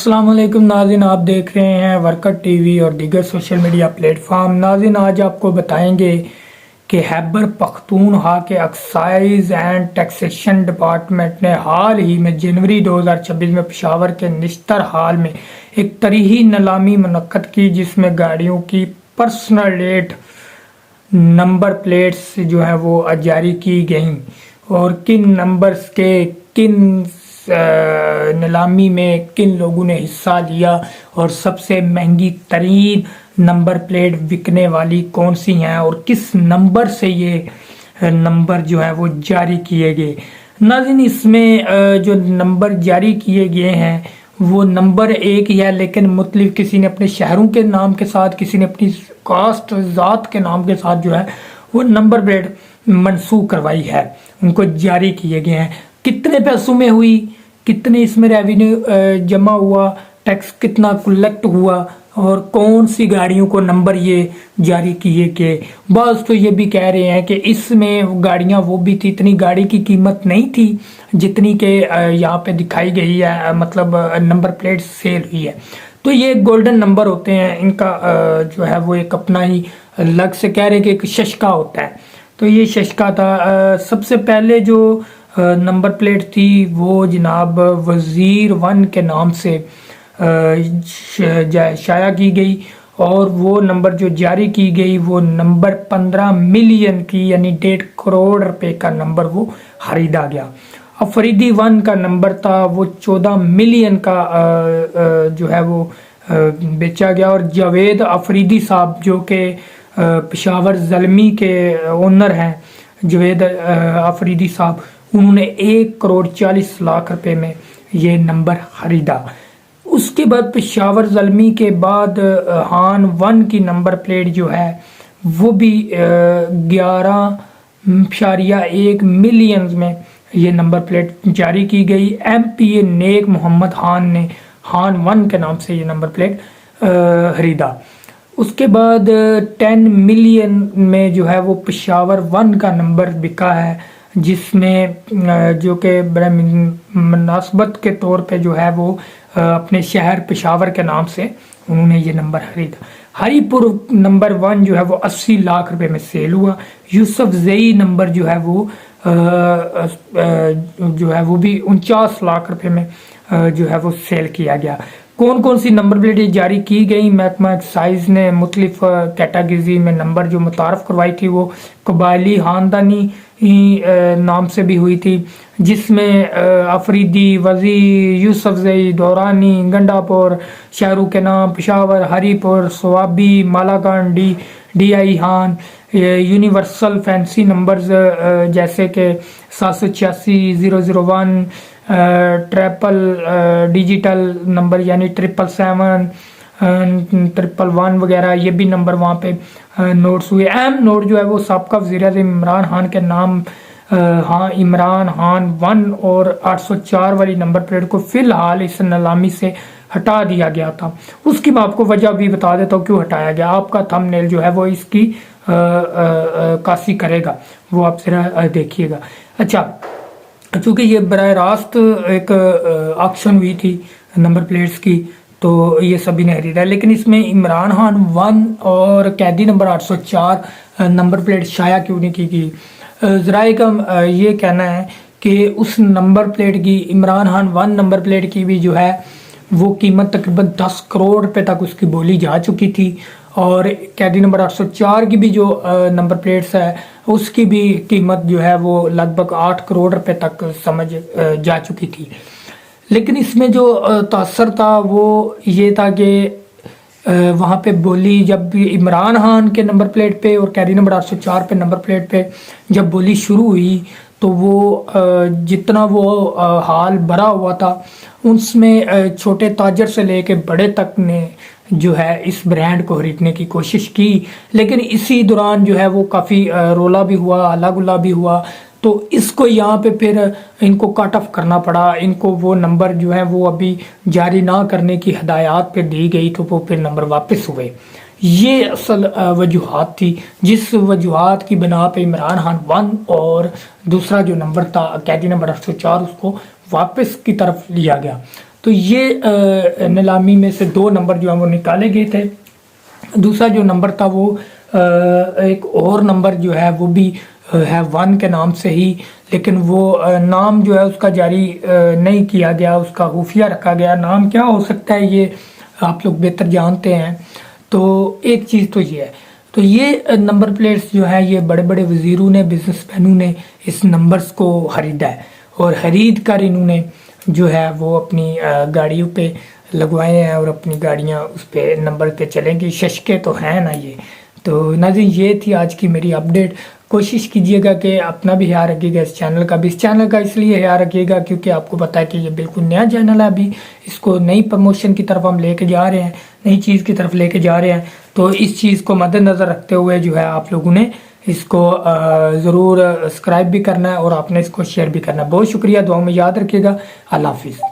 السلام علیکم ناظرین، آپ دیکھ رہے ہیں ورکٹ ٹی وی اور دیگر سوشل میڈیا پلیٹ فارم۔ ناظرین، آج آپ کو بتائیں گے کہ خیبر پختونخوا کے ایکسائز اینڈ ٹیکسیشن ڈپارٹمنٹ نے حال ہی میں جنوری 2026 میں پشاور کے نشتر ہال میں ایک تاریخی نیلامی منعقد کی، جس میں گاڑیوں کی پرسنل ڈیٹ نمبر پلیٹس جو ہیں وہ جاری کی گئیں اور کن نمبرز کے کن نیلامی میں کن لوگوں نے حصہ لیا اور سب سے مہنگی ترین نمبر پلیٹ بکنے والی کون سی ہیں اور کس نمبر سے یہ نمبر جو ہے وہ جاری کیے گئے۔ ناظرین، اس میں جو نمبر جاری کیے گئے ہیں وہ نمبر ایک ہی ہے، لیکن مختلف کسی نے اپنے شہروں کے نام کے ساتھ، کسی نے اپنی کاسٹ ذات کے نام کے ساتھ جو ہے وہ نمبر پلیٹ منسوخ کروائی ہے، ان کو جاری کیے گئے ہیں۔ کتنے پیسوں میں ہوئی، کتنے اس میں ریونیو جمع ہوا، ٹیکس کتنا کلیکٹ ہوا اور کون سی گاڑیوں کو نمبر یہ جاری کیے کہ بعض تو یہ بھی کہہ رہے ہیں کہ اس میں گاڑیاں وہ بھی تھی، اتنی گاڑی کی قیمت نہیں تھی جتنی کہ یہاں پہ دکھائی گئی ہے، مطلب نمبر پلیٹ سیل ہوئی ہے۔ تو یہ گولڈن نمبر ہوتے ہیں، ان کا جو ہے وہ ایک اپنا ہی الگ سے کہہ رہے کہ ایک ششکا ہوتا ہے، تو یہ ششکا تھا۔ سب سے پہلے جو نمبر پلیٹ تھی وہ جناب وزیر ون کے نام سے شائع کی گئی اور وہ نمبر جو جاری کی گئی وہ نمبر 15 ملین کی یعنی 1.5 کروڑ روپے کا نمبر وہ خریدا گیا۔ افریدی ون کا نمبر تھا وہ 14 ملین کا جو ہے وہ بیچا گیا، اور جاوید افریدی صاحب جو کہ پشاور زلمی کے اونر ہیں، جاوید افریدی صاحب، انہوں نے 1 کروڑ 40 لاکھ روپے میں یہ نمبر خریدا۔ اس کے بعد پشاور زلمی کے بعد ہان ون کی نمبر پلیٹ جو ہے وہ بھی 11.1 ملین میں یہ نمبر پلیٹ جاری کی گئی۔ ایم پی اے نیک محمد خان نے ہان ون کے نام سے یہ نمبر پلیٹ خریدا۔ اس کے بعد 10 ملین میں جو ہے وہ پشاور ون کا نمبر بکا ہے، جس میں جو کہ بڑے مناسبت کے طور پہ جو ہے وہ اپنے شہر پشاور کے نام سے انہوں نے یہ نمبر خریدا۔ ہری پور نمبر 1 جو ہے وہ 80 لاکھ روپے میں سیل ہوا۔ یوسف زئی نمبر جو ہے وہ بھی 49 لاکھ روپے میں جو ہے وہ سیل کیا گیا۔ کون کون سی نمبر پلیٹیں جاری کی گئی؟ محکمہ ایکسائز نے مختلف کیٹیگری میں نمبر جو متعارف کروائی تھی وہ قبائلی خاندانی نام سے بھی ہوئی تھی، جس میں افریدی، وزیر، یوسف زئی، دورانی، گنڈا پور، شہروں کے نام پشاور، ہری پور، سوابی، مالاگن، D I Khan, universal fancy numbers جیسے کہ 786 001، ٹریپل ڈیجیٹل نمبر یعنی 777 111 وغیرہ، یہ بھی نمبر وہاں پہ نوٹس ہوئے۔ اہم نوٹ جو ہے وہ سابقہ وزیر اعظم عمران خان کے نام عمران خان 1 اور 804 والی نمبر پلیٹ کو فی الحال اس نیلامی سے ہٹا دیا گیا تھا۔ اس کی میں آپ کو وجہ بھی بتا دیتا ہوں کیوں ہٹایا گیا، آپ کا تھم نیل جو ہے وہ اس کی عکاسی کرے گا، وہ آپ ذرا دیکھیے گا۔ اچھا، چونکہ یہ براہ راست ایک آکشن ہوئی تھی نمبر پلیٹس کی تو یہ سبھی نے خریدا، لیکن اس میں عمران خان 1 اور قیدی نمبر 804 نمبر پلیٹ شائع کیوں نہیں کی گئی؟ ذرائع کا یہ کہنا ہے کہ اس نمبر پلیٹ کی، عمران خان 1 نمبر پلیٹ کی بھی جو ہے وہ قیمت تقریباً 10 کروڑ روپے تک اس کی بولی جا چکی تھی، اور قیدی نمبر 804 کی بھی جو نمبر پلیٹس ہے اس کی بھی قیمت جو ہے وہ لگ بھگ 8 کروڑ روپے تک سمجھ جا چکی تھی۔ لیکن اس میں جو تاثر تھا وہ یہ تھا کہ وہاں پہ بولی جب بھی عمران خان کے نمبر پلیٹ پہ اور قیدی نمبر 804 پہ نمبر پلیٹ پہ جب بولی شروع ہوئی تو وہ جتنا وہ حال بھرا ہوا تھا اس میں چھوٹے تاجر سے لے کے بڑے تک نے جو ہے اس برانڈ کو خریدنے کی کوشش کی، لیکن اسی دوران جو ہے وہ کافی رولا بھی ہوا، ہلا گلا بھی ہوا، تو اس کو یہاں پہ پھر ان کو کٹ آف کرنا پڑا، ان کو وہ نمبر جو ہے وہ ابھی جاری نہ کرنے کی ہدایات پہ دی گئی، تو وہ پھر نمبر واپس ہوئے۔ یہ اصل وجوہات تھی جس وجوہات کی بنا پہ عمران خان 1 اور دوسرا جو نمبر تھا قیدی نمبر 804 اس کو واپس کی طرف لیا گیا۔ تو یہ نیلامی میں سے 2 نمبر جو ہیں وہ نکالے گئے تھے. دوسرا جو نمبر تھا وہ ایک اور نمبر جو ہے وہ بھی ہے 1 کے نام سے ہی، لیکن وہ نام جو ہے اس کا جاری نہیں کیا گیا، اس کا خفیہ رکھا گیا. نام کیا ہو سکتا ہے یہ آپ لوگ بہتر جانتے ہیں. تو ایک چیز تو یہ ہے. تو یہ نمبر پلیٹس جو ہے یہ بڑے بڑے وزیروں نے، بزنس مینوں نے اس نمبرز کو خریدا ہے، اور خرید کر انہوں نے جو ہے وہ اپنی گاڑیوں پہ لگوائے ہیں، اور اپنی گاڑیاں اس پہ نمبر پہ چلیں گی. ششکے تو ہیں نا یہ. تو ناظرین یہ تھی آج کی میری اپڈیٹ. کوشش کیجئے گا کہ اپنا بھی خیال رکھیے گا، اس چینل کا بھی. اس چینل کا اس لیے خیال رکھیے گا کیونکہ آپ کو پتہ ہے کہ یہ بالکل نیا چینل ہے. ابھی اس کو نئی پروموشن کی طرف ہم لے کے جا رہے ہیں، نئی چیز کی طرف لے کے جا رہے ہیں. تو اس چیز کو مد نظر رکھتے ہوئے جو ہے آپ لوگوں نے اس کو ضرور سبسکرائب بھی کرنا ہے، اور آپ نے اس کو شیئر بھی کرنا ہے. بہت شکریہ، دعاؤں میں یاد رکھیے گا. اللہ حافظ.